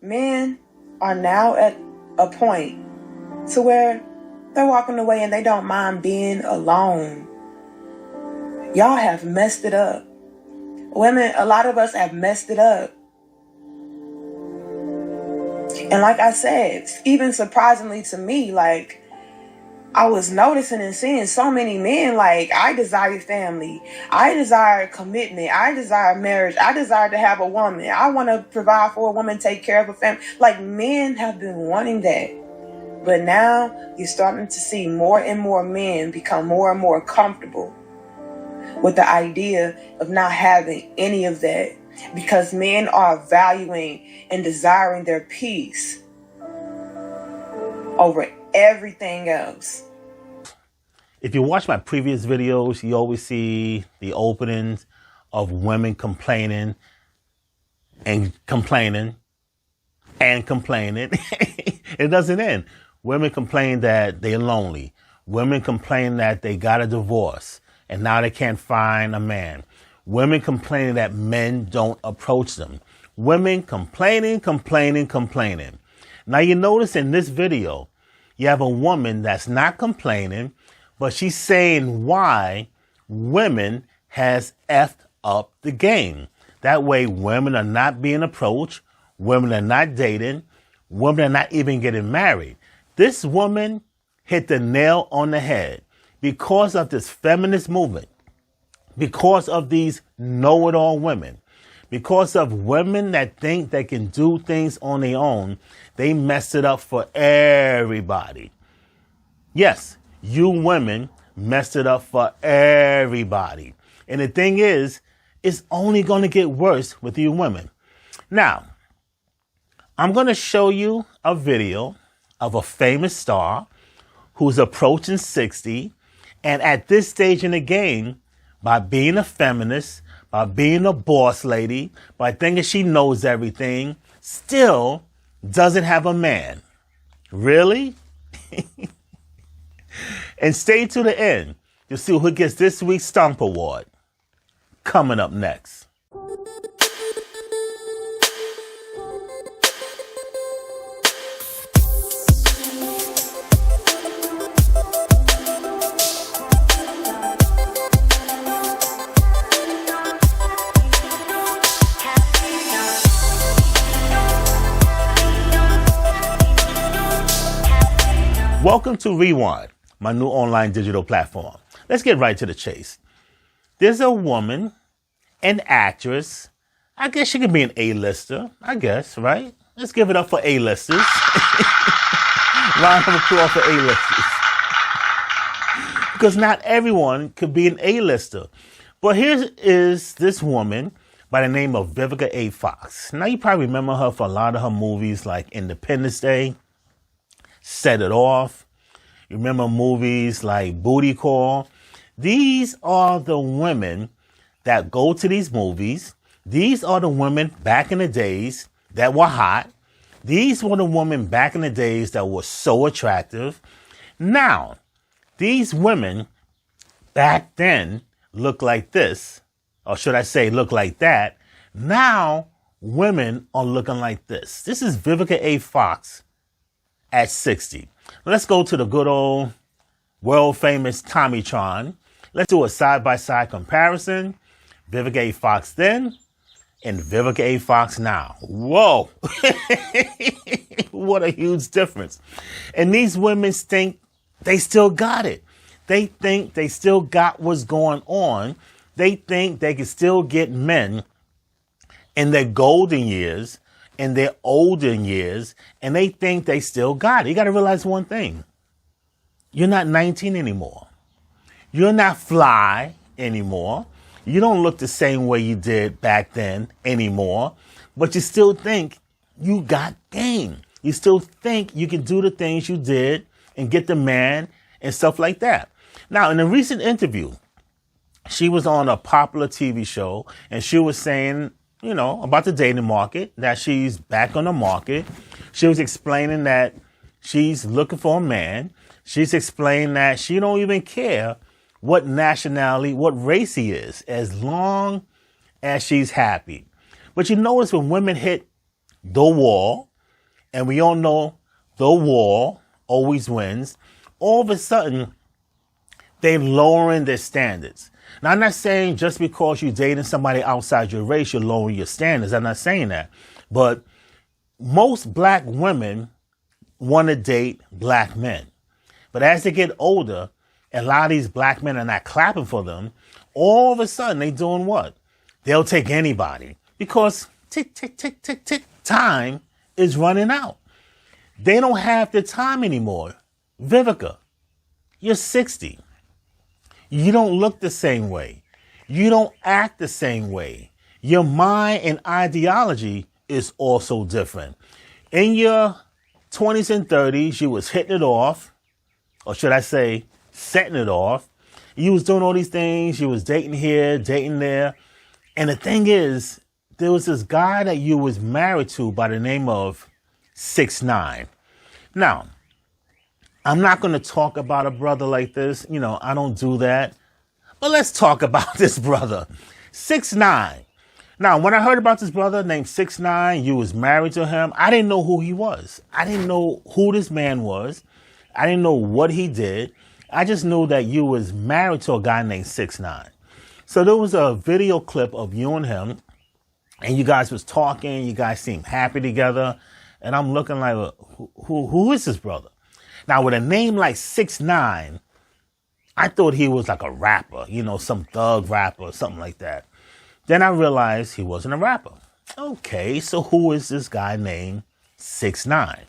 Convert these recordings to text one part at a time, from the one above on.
Men are now at a point to where they're walking away and they don't mind being alone. Y'all have messed it up. Women, a lot of us have messed it up. And like I said, even surprisingly to me, like, I was noticing and seeing so many men, like, I desire family. I desire commitment. I desire marriage. I desire to have a woman. I want to provide for a woman, take care of a family. Like, men have been wanting that. But now you're starting to see more and more men become more and more comfortable with the idea of not having any of that, because men are valuing and desiring their peace over everything else. If you watch my previous videos, you always see the openings of women complaining and complaining and complaining. It doesn't end. Women complain that they're lonely. Women complain that they got a divorce and now they can't find a man. Women complaining that men don't approach them. Women complaining. Now you notice in this video, you have a woman that's not complaining, but she's saying why women has effed up the game. That way women are not being approached, women are not dating, women are not even getting married. This woman hit the nail on the head because of this feminist movement, because of these know-it-all women, because of women that think they can do things on their own. They mess it up for everybody. Yes, you women messed it up for everybody. And the thing is, it's only going to get worse with you women. Now, I'm going to show you a video of a famous star who's approaching 60. And at this stage in the game, by being a feminist, by being a boss lady, by thinking she knows everything, still doesn't have a man. Really? And stay to the end to see who gets this week's Stomp Award. Coming up next. Welcome to Rewind, my new online digital platform. Let's get right to the chase. There's a woman, an actress. I guess she could be an A-lister, I guess, right? Let's give it up for A-listers. Round of applause for A-listers. Because not everyone could be an A-lister. But here is this woman by the name of Vivica A. Fox. Now, you probably remember her for a lot of her movies like Independence Day, Set It Off. You remember movies like Booty Call. These are the women that go to these movies. These are the women back in the days that were hot. These were the women back in the days that were so attractive. Now, these women back then look like this, or should I say look like that. Now, women are looking like this. This is Vivica A. Fox at 60. Let's go to the good old world famous Tommytron. Let's do a side-by-side comparison. Vivica A. Fox then and Vivica A. Fox now. Whoa. What a huge difference. And these women think they still got it. They think they still got what's going on. They think they can still get men in their golden years, in their olden years, and they think they still got it. You got to realize one thing. You're not 19 anymore. You're not fly anymore. You don't look the same way you did back then anymore, but you still think you got game. You still think you can do the things you did and get the man and stuff like that. Now, in a recent interview, she was on a popular TV show and she was saying, you know, about the dating market, that she's back on the market. She was explaining that she's looking for a man. She's explaining that she don't even care what nationality, what race he is, as long as she's happy. But you notice when women hit the wall, and we all know the war always wins. All of a sudden, they're lowering their standards. Now, I'm not saying just because you're dating somebody outside your race, you're lowering your standards. I'm not saying that. But most black women want to date black men. But as they get older, a lot of these black men are not clapping for them. All of a sudden, they doing what? They'll take anybody because tick, tick, tick, tick, tick, time is running out. They don't have the time anymore. Vivica, you're 60. You don't look the same way. You don't act the same way. Your mind and ideology is also different. In your 20s and 30s, you was hitting it off, or should I say, setting it off. You was doing all these things. You was dating here, dating there. And the thing is, there was this guy that you was married to by the name of 6ix9ine. Now, I'm not going to talk about a brother like this. You know, I don't do that. But let's talk about this brother, 6ix9ine. Now, when I heard about this brother named 6ix9ine, you was married to him, I didn't know who he was. I didn't know who this man was. I didn't know what he did. I just knew that you was married to a guy named 6ix9ine. So there was a video clip of you and him, and you guys was talking. You guys seemed happy together. And I'm looking like, who is this brother? Now, with a name like 6ix9ine, I thought he was like a rapper, you know, some thug rapper or something like that. Then I realized he wasn't a rapper. Okay, so who is this guy named 6ix9ine?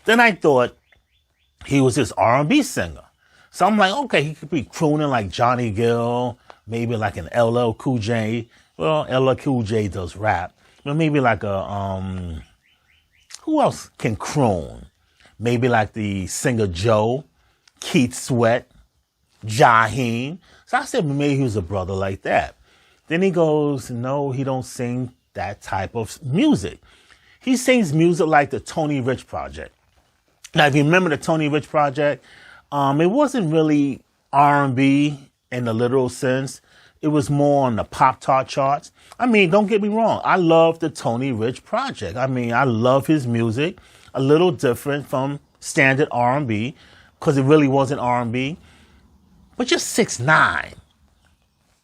Then I thought he was this R&B singer. So I'm like, okay, he could be crooning like Johnny Gill, maybe like an LL Cool J. Well, LL Cool J does rap. But maybe like a, who else can croon? Maybe like the singer Joe, Keith Sweat, Jaheim. So I said, maybe he was a brother like that. Then he goes, no, he don't sing that type of music. He sings music like the Tony Rich Project. Now, if you remember the Tony Rich Project, it wasn't really R&B in the literal sense. It was more on the Pop-Tart charts. I mean, don't get me wrong. I love the Tony Rich Project. I mean, I love his music. A little different from standard R&B because it really wasn't R&B. But you're 6ix9ine.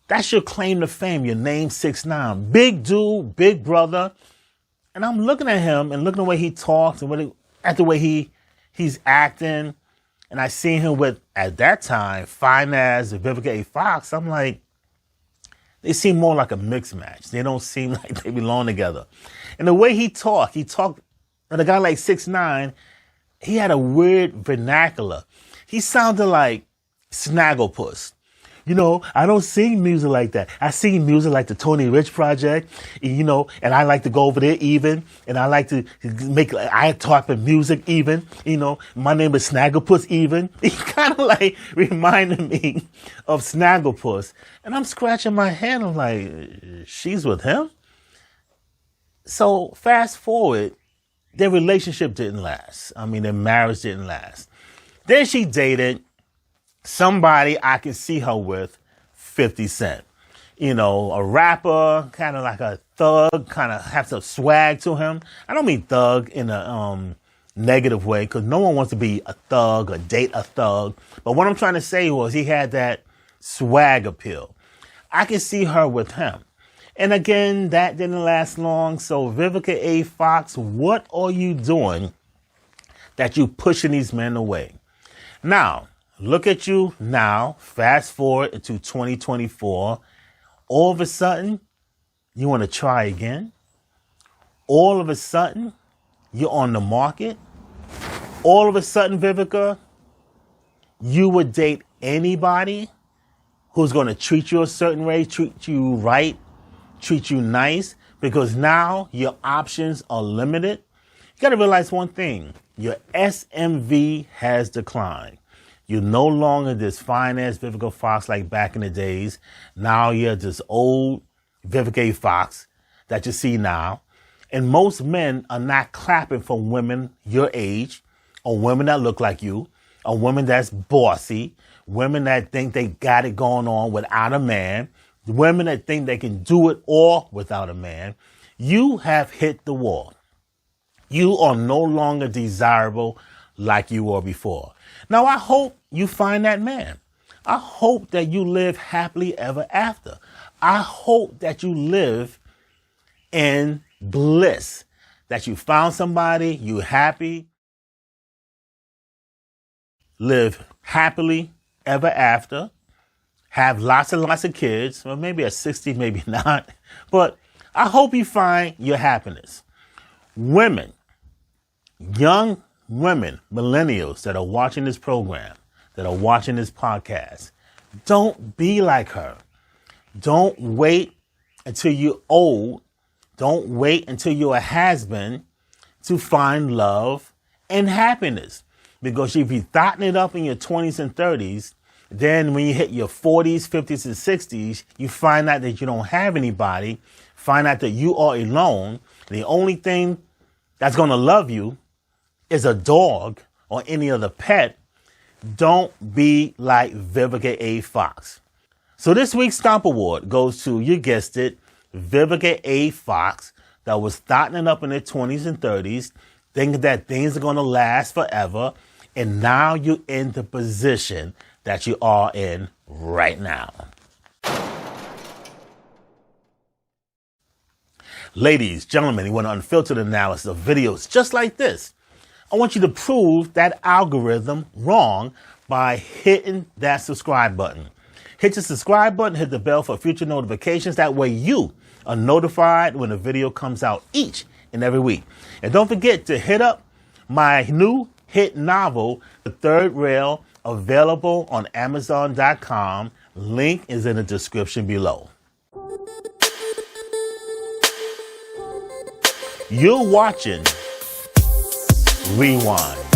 That's your claim to fame. Your name 6ix9ine. Big dude, big brother. And I'm looking at him and looking at the way he talks and at the way he's acting. And I seen him with, at that time, fine as Vivica A Fox. I'm like, they seem more like a mixed match. They don't seem like they belong together. And the way he talked, and a guy like 6ix9ine, he had a weird vernacular. He sounded like Snagglepuss. You know, I don't sing music like that. I sing music like the Tony Rich Project, you know, and I like to go over there even, and I like to make, I talk with music even, you know, my name is Snagglepuss even. He kind of like reminded me of Snagglepuss. And I'm scratching my head. I'm like, she's with him? So fast forward, their relationship didn't last. I mean, their marriage didn't last. Then she dated somebody I can see her with, 50 Cent. You know, a rapper, kind of like a thug, kind of has some swag to him. I don't mean thug in a negative way, because no one wants to be a thug or date a thug. But what I'm trying to say was he had that swag appeal. I can see her with him. And again, that didn't last long. So Vivica A Fox, what are you doing that you pushing these men away? Now, look at you now, fast forward into 2024. All of a sudden, you want to try again. All of a sudden, you're on the market. All of a sudden, Vivica, you would date anybody who's going to treat you a certain way, treat you right, treat you nice, because now your options are limited. You got to realize one thing. Your SMV has declined. You're no longer this fine-ass Vivica Fox like back in the days. Now you're this old Vivica A Fox that you see now. And most men are not clapping for women your age, or women that look like you, or women that's bossy, women that think they got it going on without a man, women that think they can do it all without a man. You have hit the wall. You are no longer desirable like you were before. Now, I hope you find that man. I hope that you live happily ever after. I hope that you live in bliss, that you found somebody, you happy, live happily ever after, have lots and lots of kids, well, maybe at 60, maybe not, but I hope you find your happiness. Women, young women, millennials that are watching this program, that are watching this podcast, don't be like her. Don't wait until you're old. Don't wait until you're a has-been to find love and happiness. Because if you're thotting it up in your 20s and 30s, then when you hit your 40s, 50s, and 60s, you find out that you don't have anybody, find out that you are alone. The only thing that's going to love you is a dog or any other pet. Don't be like Vivica A Fox. So this week's Stomp Award goes to, you guessed it, Vivica A Fox, that was thotting it up in their 20s and 30s, thinking that things are going to last forever. And now you're in the position that you are in right now. Ladies, gentlemen, you want an unfiltered analysis of videos just like this. I want you to prove that algorithm wrong by hitting that subscribe button. Hit the subscribe button, hit the bell for future notifications. That way you are notified when a video comes out each and every week. And don't forget to hit up my new hit novel, The Third Rail, available on Amazon.com. Link is in the description below. You're watching Rewind.